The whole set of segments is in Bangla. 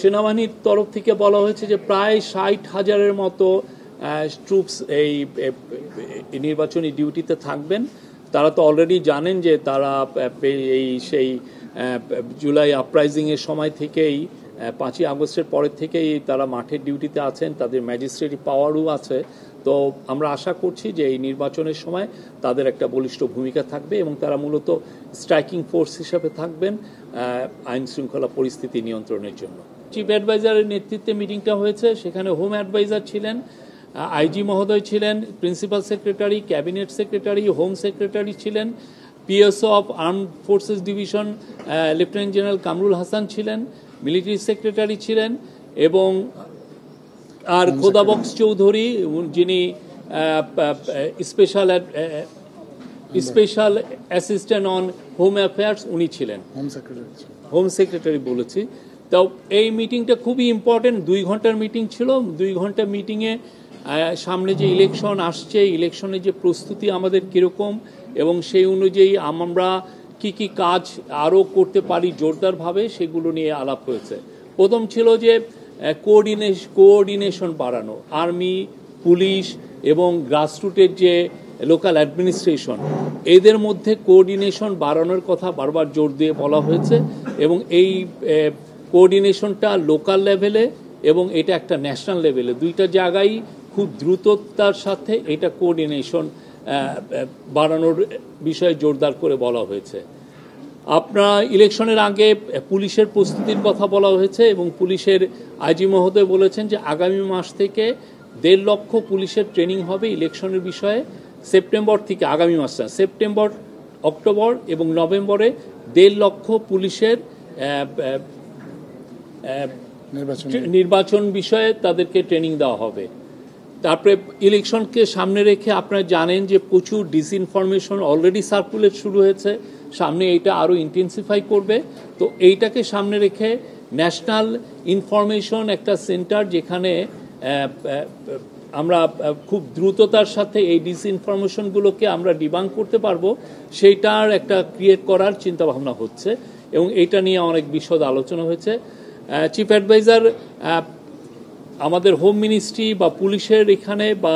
সেনাবাহিনীর তরফ থেকে বলা হয়েছে যে প্রায় 60,000-এর মতো ট্রুপস এই নির্বাচনী ডিউটিতে থাকবেন। তারা তো অলরেডি জানেন যে তারা সেই জুলাই আপরাইজিংয়ের সময় থেকেই 5ই আগস্টের পরের থেকেই তারা মাঠের ডিউটিতে আছেন, তাদের ম্যাজিস্ট্রেটি পাওয়ারও আছে। তো আমরা আশা করছি যে এই নির্বাচনের সময় তাদের একটা বলিষ্ঠ ভূমিকা থাকবে এবং তারা মূলত স্ট্রাইকিং ফোর্স হিসাবে থাকবেন আইন শৃঙ্খলা পরিস্থিতি নিয়ন্ত্রণের জন্য। চিফ অ্যাডভাইজারের নেতৃত্বে মিটিংটা হয়েছে, সেখানে হোম অ্যাডভাইজার ছিলেন, আইজি মহোদয় ছিলেন, principal secretary, cabinet secretary, home secretary ছিলেন, PSO of armed forces division lieutenant general Kamrul Hasan ছিলেন, মিলিটারি সেক্রেটারি ছিলেন এবং আর খোদাবক্স চৌধুরী যিনি special assistant on home affairs উনি ছিলেন, হোম সেক্রেটারি বলেছি। তো এই মিটিংটা খুবই ইম্পর্টেন্ট, 2 ঘন্টার মিটিং ছিল। 2 ঘন্টার মিটিংয়ে সামনে যে ইলেকশন আসছে, ইলেকশনের যে প্রস্তুতি আমাদের কীরকম এবং সেই অনুযায়ী আমরা কি কি কাজ আরও করতে পারি জোরদারভাবে, সেগুলো নিয়ে আলাপ হয়েছে। প্রথম ছিল যে কোঅর্ডিনেশন বাড়ানো, আর্মি, পুলিশ এবং গ্রাসরুটের যে লোকাল অ্যাডমিনিস্ট্রেশন, এদের মধ্যে কোঅর্ডিনেশন বাড়ানোর কথা বারবার জোর দিয়ে বলা হয়েছে এবং এই কোঅর্ডিনেশনটা লোকাল লেভেলে এবং এটা একটা ন্যাশনাল লেভেলে, দুইটা জায়গায় খুব দ্রুততার সাথে এটা কোঅর্ডিনেশন বাড়ানোর বিষয়ে জোরদার করে বলা হয়েছে। আপনার ইলেকশনের আগে পুলিশের প্রস্তুতির কথা বলা হয়েছে এবং পুলিশের আইজি মহোদয় বলেছেন যে আগামী মাস থেকে 1.5 লক্ষ পুলিশের ট্রেনিং হবে ইলেকশনের বিষয়ে। সেপ্টেম্বর থেকে, আগামী মাস না, সেপ্টেম্বর, অক্টোবর এবং নভেম্বরে 1.5 লক্ষ পুলিশের নির্বাচন বিষয়ে তাদেরকে ট্রেনিং দেওয়া হবে। তারপরে ইলেকশনকে সামনে রেখে আপনারা জানেন যে প্রচুর ডিসইনফরমেশন অলরেডি সার্কুলেট শুরু হয়েছে, সামনে এটা আরও ইন্টেন্সিফাই করবে। তো এইটাকে সামনে রেখে ন্যাশনাল ইনফরমেশন একটা সেন্টার, যেখানে আমরা খুব দ্রুততার সাথে এই ডিসইনফরমেশনগুলোকে আমরা ডিবাঙ্ক করতে পারবো, সেইটার একটা ক্রিয়েট করার চিন্তাভাবনা হচ্ছে এবং এইটা নিয়ে অনেক বিশদ আলোচনা হয়েছে। চিফ অ্যাডভাইজার আমাদের হোম মিনিস্ট্রি বা পুলিশের এখানে বা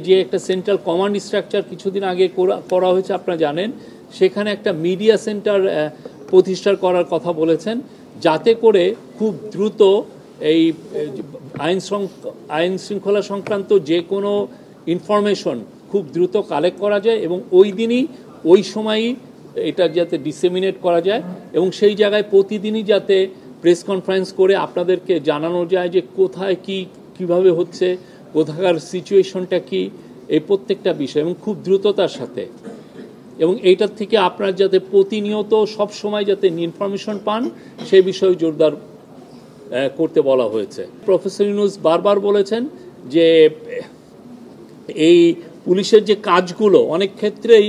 যে একটা সেন্ট্রাল কমান্ড স্ট্রাকচার কিছুদিন আগে করা হয়েছে আপনারা জানেন, সেখানে একটা মিডিয়া সেন্টার প্রতিষ্ঠা করার কথা বলেছেন, যাতে করে খুব দ্রুত এই আইন শৃঙ্খলা সংক্রান্ত যে কোনো ইনফরমেশন খুব দ্রুত কালেক্ট করা যায় এবং ওই দিনই ওই সময়ই এটা যাতে ডিসেমিনেট করা যায় এবং সেই জায়গায় প্রতিদিনই যাতে প্রেস কনফারেন্স করে আপনাদেরকে জানানো যায় যে কোথায় কি কিভাবে হচ্ছে, কোথাকার সিচুয়েশনটা কি, এই প্রত্যেকটা বিষয় এবং খুব দ্রুততার সাথে, এবং এইটার থেকে আপনারা যাতে প্রতিনিয়ত সব সময় যাতে ইনফরমেশন পান সেই বিষয়ে জোরদার করতে বলা হয়েছে। প্রফেসর ইউনূস বারবার বলেছেন যে এই পুলিশের যে কাজগুলো অনেক ক্ষেত্রেই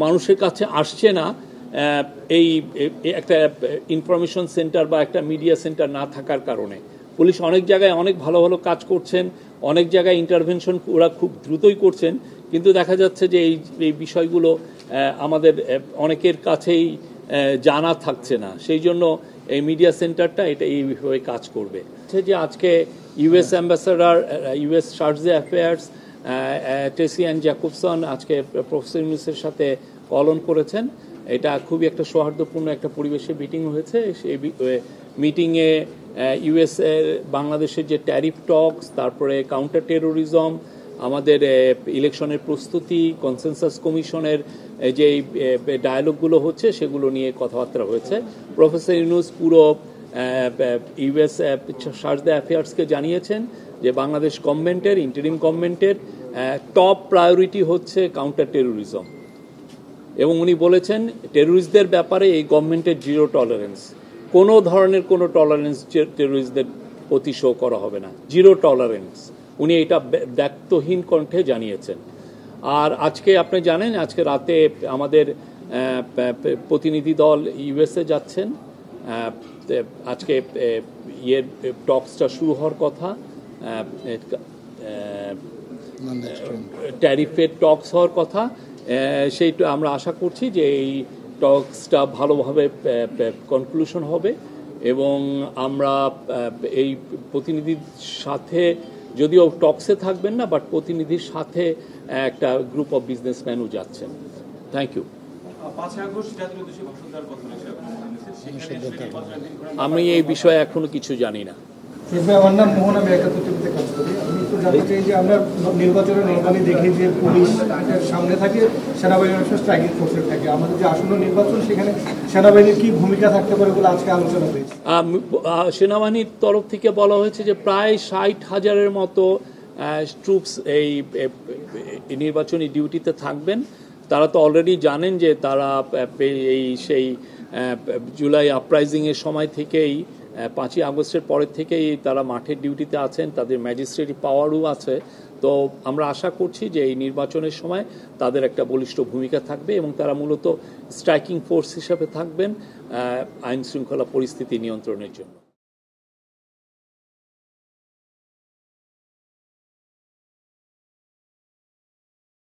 মানুষের কাছে আসছে না, এই একটা ইনফরমেশন সেন্টার বা একটা মিডিয়া সেন্টার না থাকার কারণে। পুলিশ অনেক জায়গায় অনেক ভালো ভালো কাজ করছেন, অনেক জায়গায় ইন্টারভেনশন ওরা খুব দ্রুতই করছেন, কিন্তু দেখা যাচ্ছে যে এই বিষয়গুলো আমাদের অনেকের কাছেই জানা থাকছে না। সেই জন্য এই মিডিয়া সেন্টারটা এটা এইভাবে কাজ করবে। যে আজকে ইউএস অ্যাম্বাসাডার, ইউএস চার্জে অ্যাফেয়ার্স টেসি অ্যান্ড জ্যাকবসন আজকে প্রফেসর ইউনূসের সাথে কল অন করেছেন। এটা খুবই একটা সৌহার্দ্যপূর্ণ একটা পরিবেশে মিটিং হয়েছে। সেই মিটিংয়ে ইউএস বাংলাদেশের যে ট্যারিফ টকস, তারপরে কাউন্টার টেরোরিজম, আমাদের ইলেকশনের প্রস্তুতি, কনসেনসাস কমিশনের যে ডায়ালগগুলো হচ্ছে সেগুলো নিয়ে কথাবার্তা হয়েছে। প্রফেসর ইউনূস পুরো ইউএস চার্জে অ্যাফেয়ার্সকে জানিয়েছেন যে বাংলাদেশ গভর্নমেন্টের, ইন্টারিম গভর্নমেন্টের টপ প্রায়োরিটি হচ্ছে কাউন্টার টেরোরিজম এবং উনি বলেছেন টেরোরিস্টদের ব্যাপারে এই গভর্নমেন্টের জিরো টলারেন্স, কোনো ধরনের কোনো টলারেন্স টেরোরিস্টদের প্রতি শো করা হবে না, জিরো টলারেন্স। উনি এটা ব্যক্তহীন কণ্ঠে জানিয়েছেন। আর আজকে আপনি জানেন আজকে রাতে আমাদের প্রতিনিধি দল ইউএসএ যাচ্ছেন। আজকে টকসটা শুরু হওয়ার কথা, ট্যারিফের টকস হওয়ার কথা। সেইটা আমরা আশা করছি যে এই টকসটা ভালোভাবে কনক্লুশন হবে এবং আমরা এই প্রতিনিধির সাথে, যদিও টক্সে থাকবেন না, বাট প্রতিনিধির সাথে একটা গ্রুপ অফ বিজনেসম্যানও যাচ্ছেন। Thank you. আমি এই বিষয়ে এখনো কিছু জানি না। আমার নাম মোহন, আমি একাত্তর টিভিতে কাজ করি। আমি একটু জানতে চাই যে আমরা নির্বাচনে নর্মালি দেখি যে পুলিশ সামনে থাকে, সেনাবাহিনী অনেক স্ট্রাইকিং ফোর্সে থাকে। আমাদের যে আসন্ন নির্বাচন, সেখানে সেনাবাহিনীর কি ভূমিকা থাকতে পারে বলে আজকে আলোচনা হয়েছে। সেনাবাহিনীর তরফ থেকে বলা হয়েছে যে প্রায় 60,000-এর মতো ট্রুপস এই নির্বাচনী ডিউটিতে থাকবেন। তারা তো অলরেডি জানেন যে তারা সেই জুলাই আপরাইজিংয়ের সময় থেকেই, 5ই আগস্টের পরের থেকেই তারা মাঠের ডিউটিতে আছেন, তাদের ম্যাজিস্ট্রেট পাওয়ারও আছে। তো আমরা আশা করছি যে এই নির্বাচনের সময় তাদের একটা বলিষ্ঠ ভূমিকা থাকবে এবং তারা মূলত স্ট্রাইকিং ফোর্স হিসাবে থাকবেন আইন শৃঙ্খলা পরিস্থিতি নিয়ন্ত্রণের জন্য।